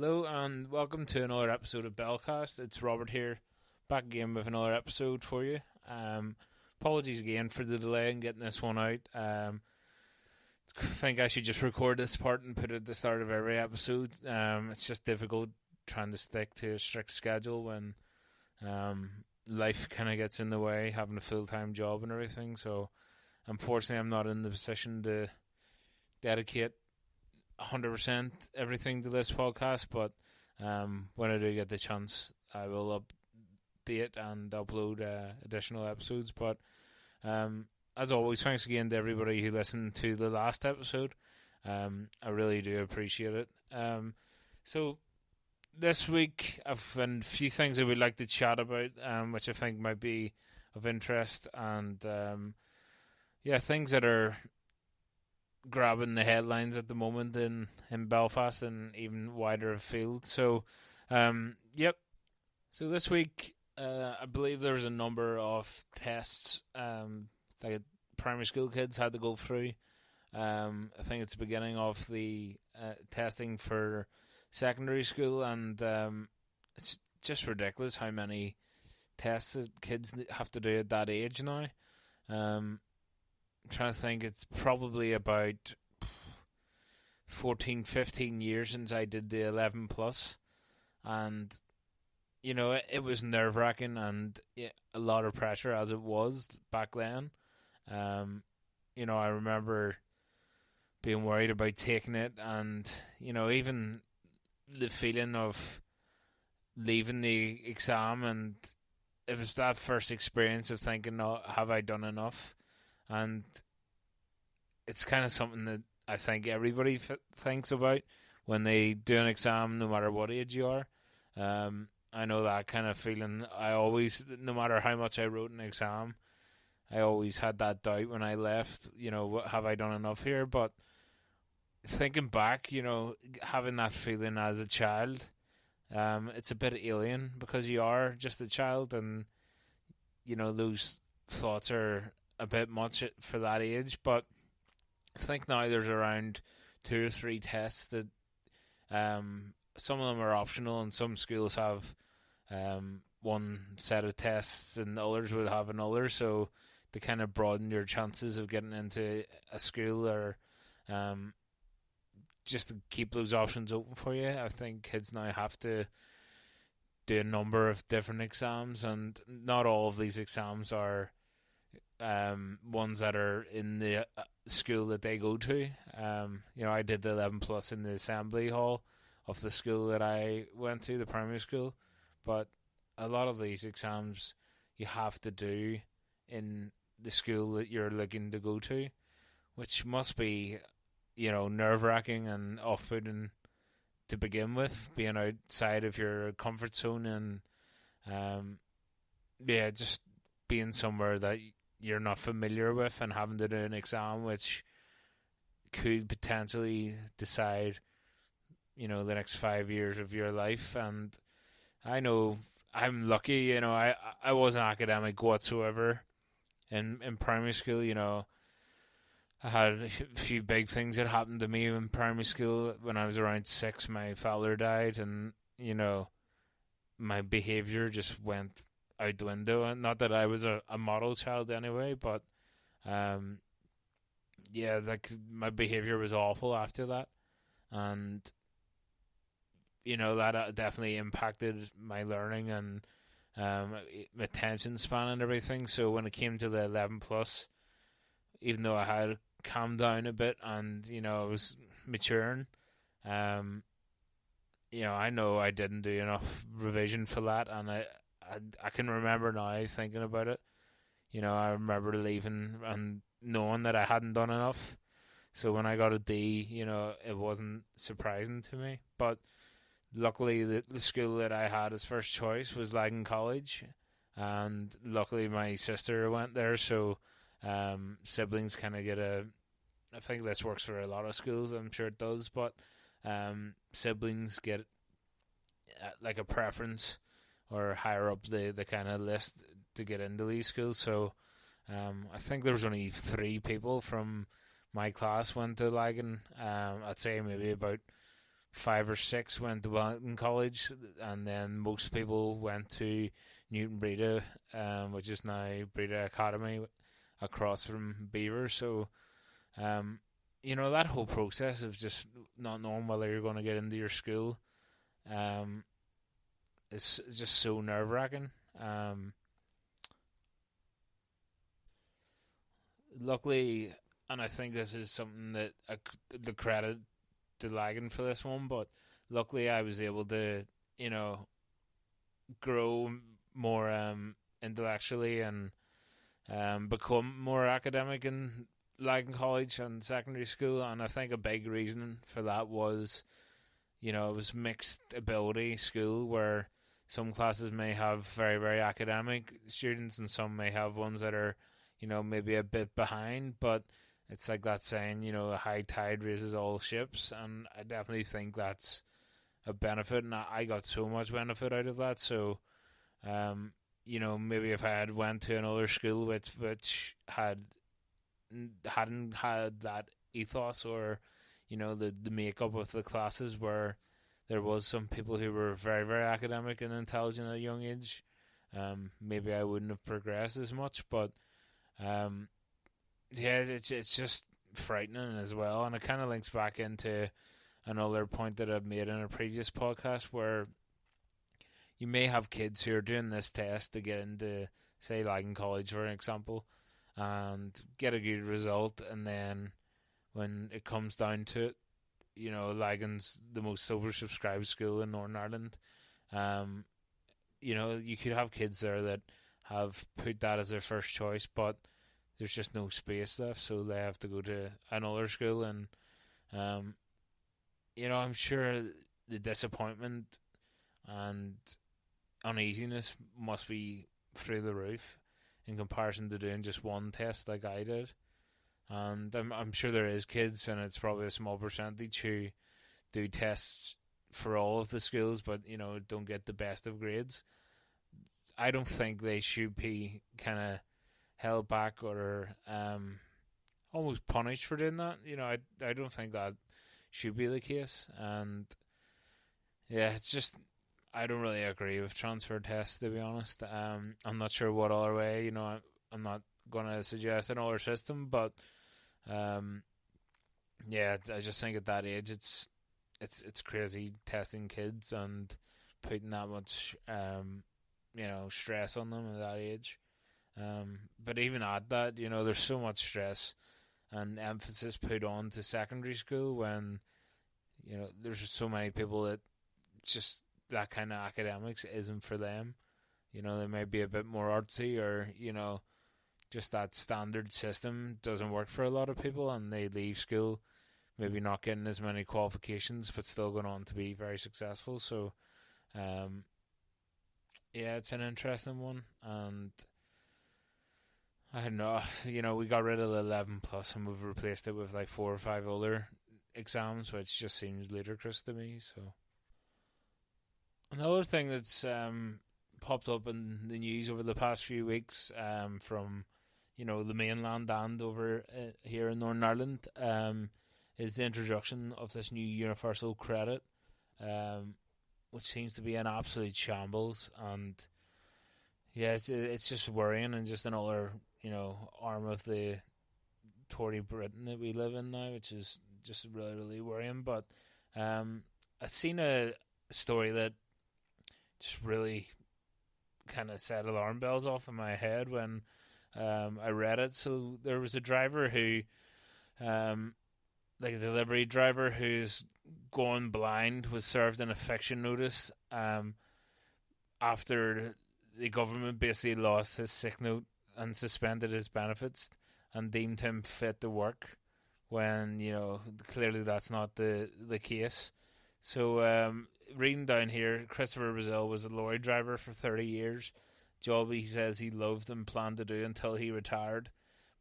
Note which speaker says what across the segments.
Speaker 1: Hello and welcome to another episode of Belfast. It's Robert here, back again with another episode for you. Apologies again for the delay in getting this one out. I think I should just record this part and put it at the start of every episode. It's just difficult trying to stick to a strict schedule when life kind of gets in the way, having a full-time job and everything. So unfortunately I'm not in the position to dedicate 100% everything to this podcast, but when I do get the chance, I will update and upload additional episodes. But as always, thanks again to everybody who listened to the last episode. I really do appreciate it. So this week I've a few things I would like to chat about, which I think might be of interest, and things that are grabbing the headlines at the moment in Belfast and even wider afield. So, So this week, I believe there's a number of tests that primary school kids had to go through. I think it's the beginning of the testing for secondary school, and it's just ridiculous how many tests that kids have to do at that age now. I'm trying to think, it's probably about 14, 15 years since I did the 11 plus, and it was nerve-wracking and a lot of pressure as it was back then. I remember being worried about taking it, and even the feeling of leaving the exam, and it was that first experience of thinking, oh, have I done enough? And it's kind of something that I think everybody thinks about when they do an exam, no matter what age you are. I know that kind of feeling. I always, no matter how much I wrote an exam, I always had that doubt when I left, have I done enough here? But thinking back, having that feeling as a child, it's a bit alien because you are just a child, and, those thoughts are a bit much for that age. But I think now there's around 2 or 3 tests that some of them are optional, and some schools have one set of tests and others would have another, so to kind of broaden your chances of getting into a school, or just to keep those options open for you. I think kids now have to do a number of different exams, and not all of these exams are ones that are in the school that they go to. I did the 11 plus in the assembly hall of the school that I went to, the primary school, but a lot of these exams you have to do in the school that you're looking to go to, which must be, nerve-wracking and off-putting to begin with, being outside of your comfort zone, and just being somewhere that you're not familiar with and having to do an exam which could potentially decide, the next 5 years of your life. And I know I'm lucky, I wasn't academic whatsoever in primary school. I had a few big things that happened to me in primary school. When I was around 6, my father died, and, my behaviour just went out the window. And not that I was a model child anyway, but my behaviour was awful after that, and that definitely impacted my learning and my attention span and everything. So when it came to the 11 plus, even though I had calmed down a bit and I was maturing, I know I didn't do enough revision for that, and I can remember now thinking about it. I remember leaving and knowing that I hadn't done enough. So when I got a D, it wasn't surprising to me. But luckily, the school that I had as first choice was Lagan College, and luckily my sister went there. So siblings kind of get I think this works for a lot of schools, I'm sure it does, but siblings get like a preference or higher up the kind of list to get into these schools. So I think there was only 3 people from my class went to Lagan. I'd say maybe about 5 or 6 went to Wellington College, and then most people went to Newton Breda, which is now Breda Academy, across from Beaver. So, that whole process of just not knowing whether you're going to get into your school, is just so nerve wracking. Luckily, and I think this is something that the credit to Lagan for this one, but luckily I was able to, grow more intellectually and become more academic in Lagan College and secondary school. And I think a big reason for that was, it was mixed ability school, where some classes may have very, very academic students and some may have ones that are, maybe a bit behind. But it's like that saying, a high tide raises all ships, and I definitely think that's a benefit, and I got so much benefit out of that. So, maybe if I had went to another school which hadn't had that ethos, or the makeup of the classes, where there was some people who were very, very academic and intelligent at a young age, maybe I wouldn't have progressed as much. But it's just frightening as well, and it kind of links back into another point that I've made in a previous podcast, where you may have kids who are doing this test to get into, say, Lagan College, for example, and get a good result, and then when it comes down to it, Lagan's the most oversubscribed school in Northern Ireland. You could have kids there that have put that as their first choice, but there's just no space left, so they have to go to another school. And I'm sure the disappointment and uneasiness must be through the roof in comparison to doing just one test like I did. And I'm sure there is kids, and it's probably a small percentage, who do tests for all of the schools, but don't get the best of grades. I don't think they should be kind of held back or almost punished for doing that. I don't think that should be the case. And yeah, it's just, I don't really agree with transfer tests, to be honest. I'm not sure what other way. I'm not going to suggest an older system, but I just think at that age it's crazy testing kids and putting that much stress on them at that age. But even at that, there's so much stress and emphasis put on to secondary school, when there's just so many people that just that kind of academics isn't for them. They may be a bit more artsy, or just that standard system doesn't work for a lot of people, and they leave school maybe not getting as many qualifications, but still going on to be very successful. So it's an interesting one. And I don't know, we got rid of the 11 plus and we've replaced it with like 4 or 5 other exams, which just seems ludicrous to me. So another thing that's popped up in the news over the past few weeks, from the mainland and over here in Northern Ireland, is the introduction of this new universal credit, which seems to be an absolute shambles. And yeah, it's just worrying, and just another arm of the Tory Britain that we live in now, which is just really, really worrying. But I've seen a story that just really kind of set alarm bells off in my head when I read it. So there was a driver who, like a delivery driver who's gone blind, was served an eviction notice after the government basically lost his sick note and suspended his benefits and deemed him fit to work, when clearly that's not the case. So reading down here, Christopher Brazil was a lorry driver for 30 years, job he says he loved and planned to do until he retired.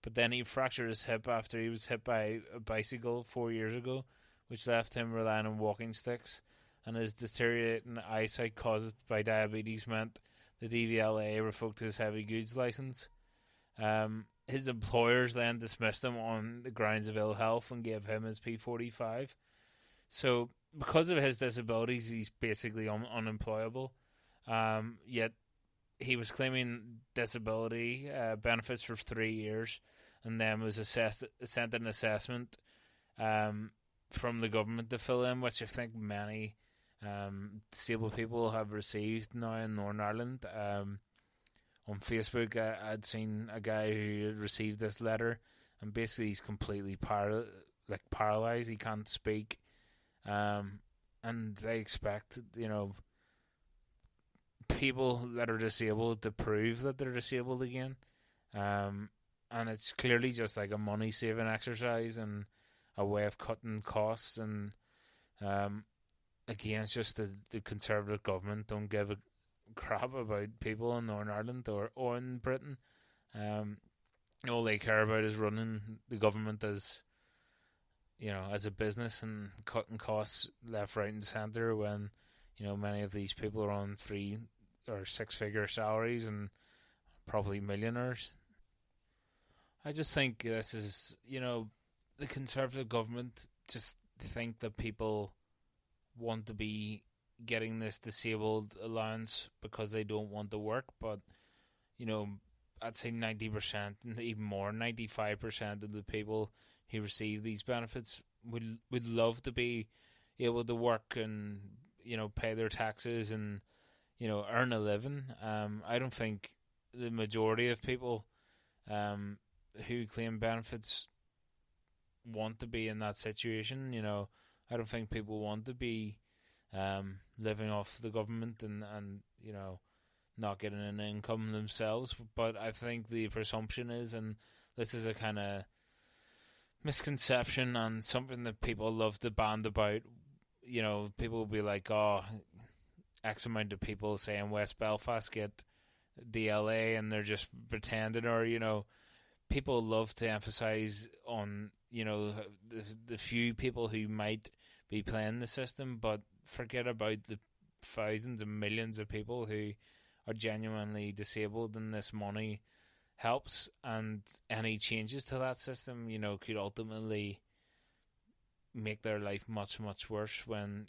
Speaker 1: But then he fractured his hip after he was hit by a bicycle 4 years ago, which left him relying on walking sticks, and his deteriorating eyesight caused by diabetes meant the DVLA revoked his heavy goods license. His employers then dismissed him on the grounds of ill health and gave him his P45. So because of his disabilities, he's basically unemployable. Yet he was claiming disability benefits for 3 years, and then was sent an assessment from the government to fill in, which I think many disabled people have received now in Northern Ireland. On Facebook, I'd seen a guy who had received this letter, and basically he's completely paralyzed. He can't speak, and they expect people that are disabled to prove that they're disabled again, and it's clearly just like a money saving exercise and a way of cutting costs. And again, it's just the Conservative government don't give a crap about people in Northern Ireland or in Britain. All they care about is running the government as a business and cutting costs left, right, and centre. When many of these people are on 3 or 6-figure salaries and probably millionaires. I just think this is the Conservative government just think that people want to be getting this disabled allowance because they don't want to work, but I'd say 90%, even more, 95% of the people who receive these benefits would love to be able to work and pay their taxes and earn a living. I don't think the majority of people who claim benefits want to be in that situation. I don't think people want to be living off the government and not getting an income themselves. But I think the presumption is, and this is a kind of misconception and something that people love to band about. People will be like, oh, X amount of people, say in West Belfast, get DLA and they're just pretending, or people love to emphasize on the few people who might be playing the system, but forget about the thousands and millions of people who are genuinely disabled, and this money helps. And any changes to that system could ultimately make their life much, much worse, when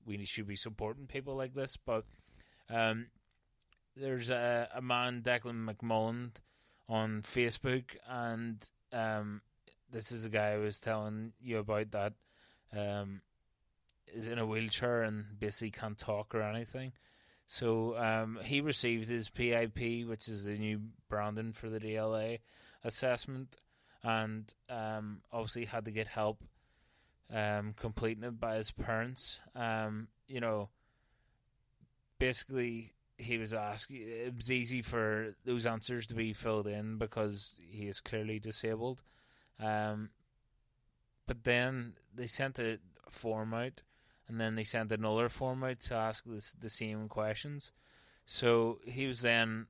Speaker 1: we should be supporting people like this. But there's a man, Declan McMullen, on Facebook, and this is the guy I was telling you about that is in a wheelchair and basically can't talk or anything. So he received his PIP, which is the new branding for the DLA assessment, and obviously had to get help completing it by his parents. Basically he was asking, it was easy for those answers to be filled in because he is clearly disabled. But then they sent a form out, and then they sent another form out to ask the same questions. So he was then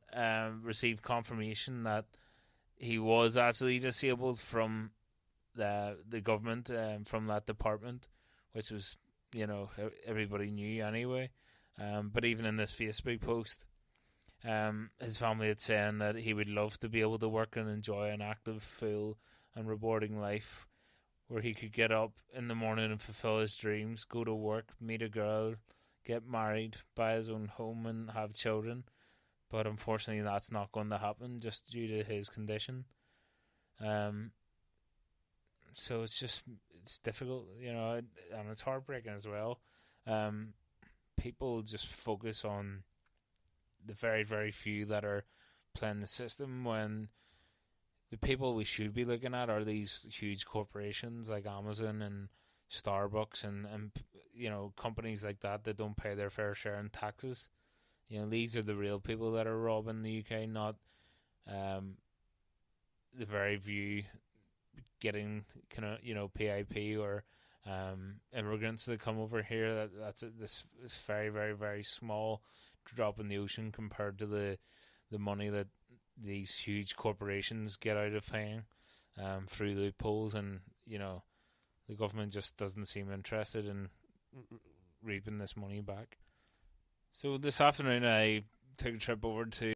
Speaker 1: received confirmation that he was actually disabled from the government, from that department, which was everybody knew anyway. But even in this Facebook post, his family had said that he would love to be able to work and enjoy an active, full and rewarding life where he could get up in the morning and fulfill his dreams, go to work, meet a girl, get married, buy his own home and have children. But unfortunately that's not going to happen just due to his condition. So it's difficult, and it's heartbreaking as well. People just focus on the very, very few that are playing the system, when the people we should be looking at are these huge corporations like Amazon and Starbucks and companies like that don't pay their fair share in taxes. These are the real people that are robbing the UK, not the very few getting PIP or immigrants that come over here. That's this very, very, very small drop in the ocean compared to the money that these huge corporations get out of paying through loopholes, and the government just doesn't seem interested in reaping this money back. So this afternoon I took a trip over to